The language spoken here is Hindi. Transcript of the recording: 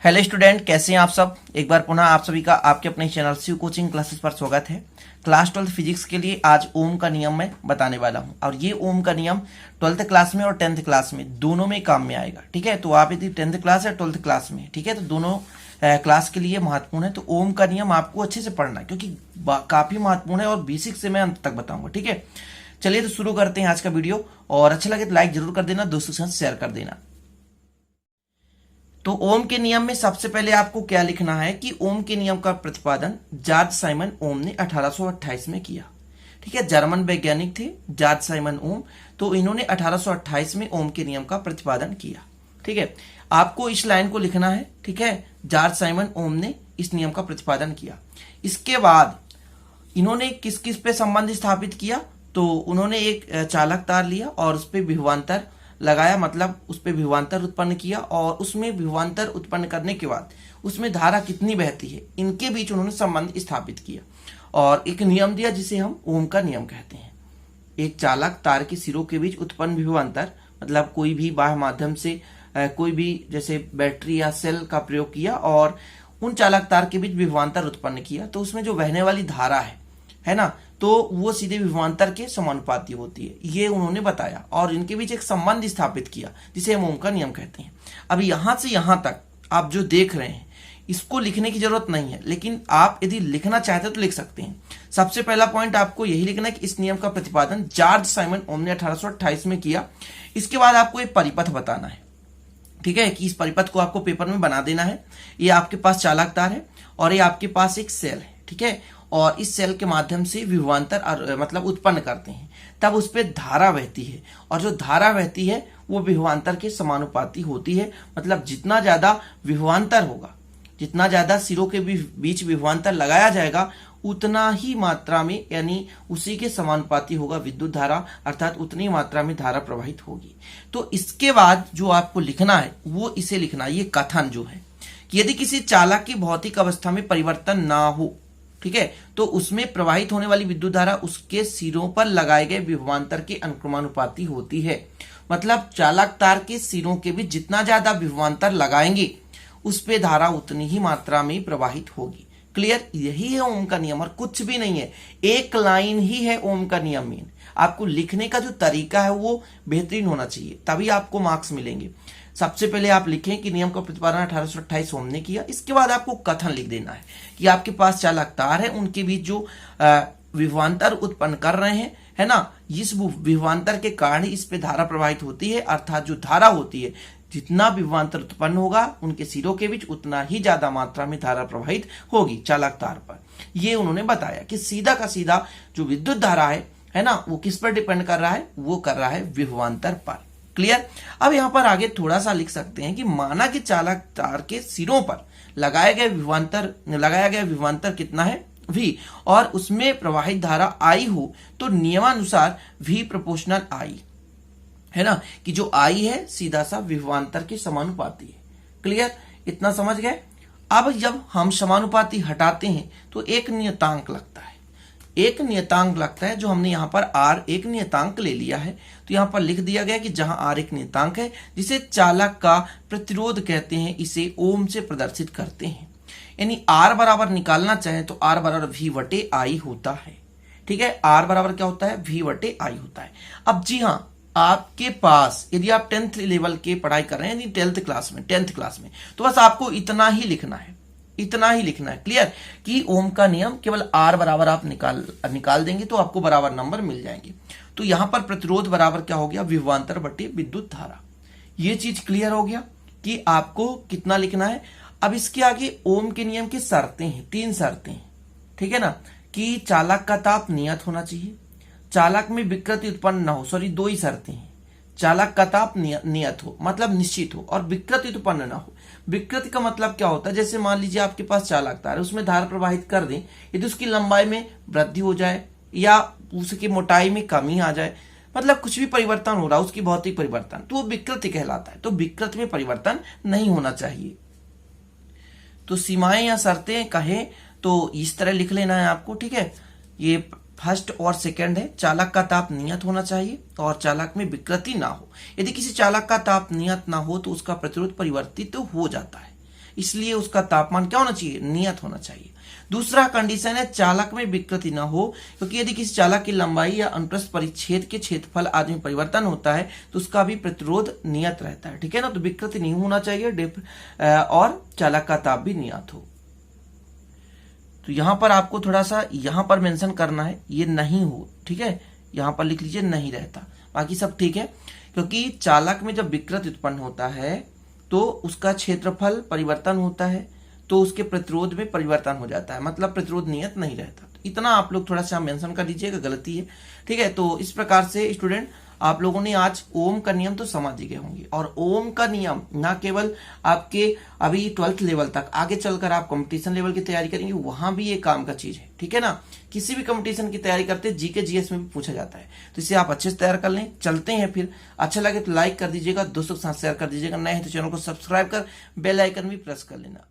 हेलो स्टूडेंट, कैसे हैं आप सब। एक बार पुनः आप सभी का आपके अपने चैनल शिव कोचिंग क्लासेस पर स्वागत है। क्लास 12 फिजिक्स के लिए आज ओम का नियम मैं बताने वाला हूं और ये ओम का नियम 12th क्लास में और 10th क्लास में दोनों में काम में आएगा। ठीक है, तो आप यदि 10th क्लास या 12th क्लास में, ठीक है, तो दोनों क्लास के लिए महत्वपूर्ण है। तो ओम का नियम आपको अच्छे से पढ़ना है क्योंकि काफी महत्वपूर्ण है और बेसिक से मैं अंत तक बताऊंगा। ठीक है, चलिए तो शुरू करते हैं आज का वीडियो। और अच्छा लगे तो लाइक जरूर कर देना, दोस्तों के साथ शेयर कर देना। तो ओम के नियम में सबसे पहले आपको क्या लिखना है कि ओम के नियम का प्रतिपादन जॉर्ज साइमन ओम ने 1828 में किया। ठीक है, जर्मन वैज्ञानिक थे जॉर्ज साइमन ओम, तो इन्होंने 1828 में ओम के नियम का प्रतिपादन किया। ठीक है, आपको इस लाइन को लिखना है। ठीक है, जॉर्ज साइमन ओम ने इस नियम का प्रतिपादन किया। इसके बाद इन्होंने किस किस पे संबंध स्थापित किया, तो उन्होंने एक चालक तार लिया और उस पर विभवांतर लगाया, मतलब उस पर विभवांतर उत्पन्न किया और उसमें विभवांतर उत्पन्न करने के बाद उसमें धारा कितनी बहती है, इनके बीच उन्होंने संबंध स्थापित किया और एक नियम दिया जिसे हम ओम का नियम कहते हैं। एक चालक तार के सिरों के बीच उत्पन्न विभवांतर, मतलब कोई भी बाह्य माध्यम से कोई भी जैसे बैटरी या सेल का प्रयोग किया और उन चालक तार के बीच विभवांतर उत्पन्न किया, तो उसमें जो बहने वाली धारा है ना, तो वो सीधे विभवांतर के समानुपाती होती है, ये उन्होंने बताया और इनके बीच एक संबंध स्थापित किया जिसे हम ओम का नियम कहते हैं। अब यहां से यहां तक आप जो देख रहे हैं इसको लिखने की जरूरत नहीं है, लेकिन आप यदि लिखना चाहते तो लिख सकते हैं। सबसे पहला पॉइंट आपको यही लिखना है कि इस नियम का प्रतिपादन जॉर्ज साइमन ओम ने 1828 में किया। इसके बाद आपको एक परिपथ बताना है। ठीक है, कि इस परिपथ को आपको पेपर में बना देना है। ये आपके पास चालक तार है और ये आपके पास एक सेल है। ठीक है, और इस सेल के माध्यम से विभवांतर मतलब उत्पन्न करते हैं, तब उस पर धारा बहती है और जो धारा बहती है वो विभवांतर के समानुपाती होती है। मतलब जितना ज्यादा विभवांतर होगा, जितना ज्यादा सिरों के बीच विभवांतर लगाया जाएगा, उतना ही मात्रा में यानी उसी के समानुपाती होगा विद्युत धारा, अर्थात उतनी मात्रा में धारा प्रवाहित होगी। तो इसके बाद जो आपको लिखना है वो इसे लिखना है, ये कथन जो है कि यदि किसी चालक की भौतिक अवस्था में परिवर्तन ना हो, ठीक है, तो उसमें प्रवाहित होने वाली विद्युत धारा उसके सिरों पर लगाए गए विभवांतर के अनुक्रमानुपाती होती है। मतलब चालक तार के सिरों के बीच जितना ज्यादा विभवांतर लगाएंगे उस पे धारा उतनी ही मात्रा में प्रवाहित होगी। क्लियर, यही है ओम का नियम और कुछ भी नहीं है, एक लाइन ही है ओम का नियम। मेन आपको लिखने का जो तरीका है वो बेहतरीन होना चाहिए, तभी आपको मार्क्स मिलेंगे। सबसे पहले आप लिखें कि नियम का प्रतिपादन 1828 ओम ने किया। इसके बाद आपको कथन लिख देना है कि आपके पास चालक तार है, उनके बीच जो विभवांतर उत्पन्न कर रहे हैं, है ना, इस विभवांतर के कारण ही इस पे धारा प्रवाहित होती है। अर्थात जो धारा होती है, जितना विभवांतर उत्पन्न होगा उनके सिरों के बीच उतना ही ज्यादा मात्रा में धारा प्रवाहित होगी चालक तार पर। ये उन्होंने बताया कि सीधा का सीधा जो विद्युत धारा है ना, वो किस पर डिपेंड कर रहा है, वो कर रहा है विभवांतर पर। क्लियर। अब यहां पर आगे थोड़ा सा लिख सकते हैं कि माना कि चालक तार के सिरों पर लगाया गया विभवांतर कितना है, V, और उसमें प्रवाहित धारा I हो, तो नियमानुसार V प्रोपोर्शनल I, है ना, कि जो I है सीधा सा विभवांतर के समानुपाती है। क्लियर, इतना समझ गए। अब जब हम समानुपाती हटाते हैं तो एक नियतांक लगता है, जो हमने यहां पर R एक नियतांक ले लिया है। तो यहां पर लिख दिया गया कि जहां R एक नियतांक है जिसे चालक का प्रतिरोध कहते हैं, इसे ओम से प्रदर्शित करते हैं। यानी R बराबर निकालना चाहे तो R बराबर V/I होता है। ठीक है, R बराबर क्या होता है, V/I होता है। अब जी हाँ, आपके पास यदि आप 10th लेवल के पढ़ाई कर रहे हैं, यानी 10th क्लास में, तो बस आपको इतना ही लिखना है। क्लियर, कि ओम का नियम केवल R बराबर आप निकाल देंगे तो आपको बराबर नंबर मिल जाएंगे। तो यहां पर प्रतिरोध बराबर क्या हो गया, विभवांतर बटे विद्युत धारा। ये चीज क्लियर हो गया कि आपको कितना लिखना है। अब इसके आगे ओम के नियम की शर्तें हैं, 3 शर्तें हैं। ठीक है ना, कि चालक का ताप नियत होना चाहिए, चालक में विकृति उत्पन्न न हो, 2 ही शर्तें हैं। चालक का ताप नियत हो मतलब निश्चित हो, और विकृति उत्पन्न ना हो। विकृति का मतलब क्या होता है, जैसे मान लीजिए आपके पास चालक तार है, उसमें धारा प्रवाहित कर दें, यदि उसकी लंबाई में वृद्धि हो जाए या उसकी मोटाई में कमी आ जाए, मतलब कुछ भी परिवर्तन हो रहा है उसकी भौतिक परिवर्तन, तो वो विकृति कहलाता है। तो विकृति में परिवर्तन नहीं होना चाहिए। तो सीमाएं या शर्तें कहे तो इस तरह लिख लेना है आपको। ठीक है, ये फर्स्ट और सेकंड है, चालक का ताप नियत होना चाहिए और चालक में विकृति ना हो। यदि किसी चालक का ताप नियत ना हो तो उसका प्रतिरोध परिवर्तित तो हो जाता है। इसलिए उसका तापमान क्या होना चाहिए, नियत होना चाहिए। दूसरा कंडीशन है चालक में विकृति ना हो, क्योंकि यदि किसी चालक की लंबाई या अनुप्रस्थ परिच्छेद के क्षेत्रफल आदि में परिवर्तन होता है तो उसका भी प्रतिरोध नियत रहता है, ठीक है ना। तो विकृति नहीं होना चाहिए और चालक का ताप भी नियत हो। तो यहां पर आपको थोड़ा सा यहां पर मेंशन करना है, ये नहीं हो, ठीक है, यहां पर लिख लीजिए नहीं रहता, बाकी सब ठीक है। क्योंकि चालक में जब विकृति उत्पन्न होता है तो उसका क्षेत्रफल परिवर्तन होता है तो उसके प्रतिरोध में परिवर्तन हो जाता है, मतलब प्रतिरोध नियत नहीं रहता। तो इतना आप लोग थोड़ा सा मेंशन कर दीजिएगा, गलती है, ठीक है। तो इस प्रकार से स्टूडेंट आप लोगों ने आज ओम का नियम तो समझ गए होंगे, और ओम का नियम ना केवल आपके अभी 12th लेवल तक, आगे चलकर आप कंपटीशन लेवल की तैयारी करेंगे वहां भी ये काम का चीज है, ठीक है ना। किसी भी कंपटीशन की तैयारी करते जीके जीएस में भी पूछा जाता है, तो इसे आप अच्छे से तैयार कर लें। चलते हैं फिर, अच्छा लगे तो लाइक कर दीजिएगा, दोस्तों के साथ शेयर कर दीजिएगा, नए हैं तो चैनल को सब्सक्राइब कर बेल आइकन भी प्रेस कर लेना।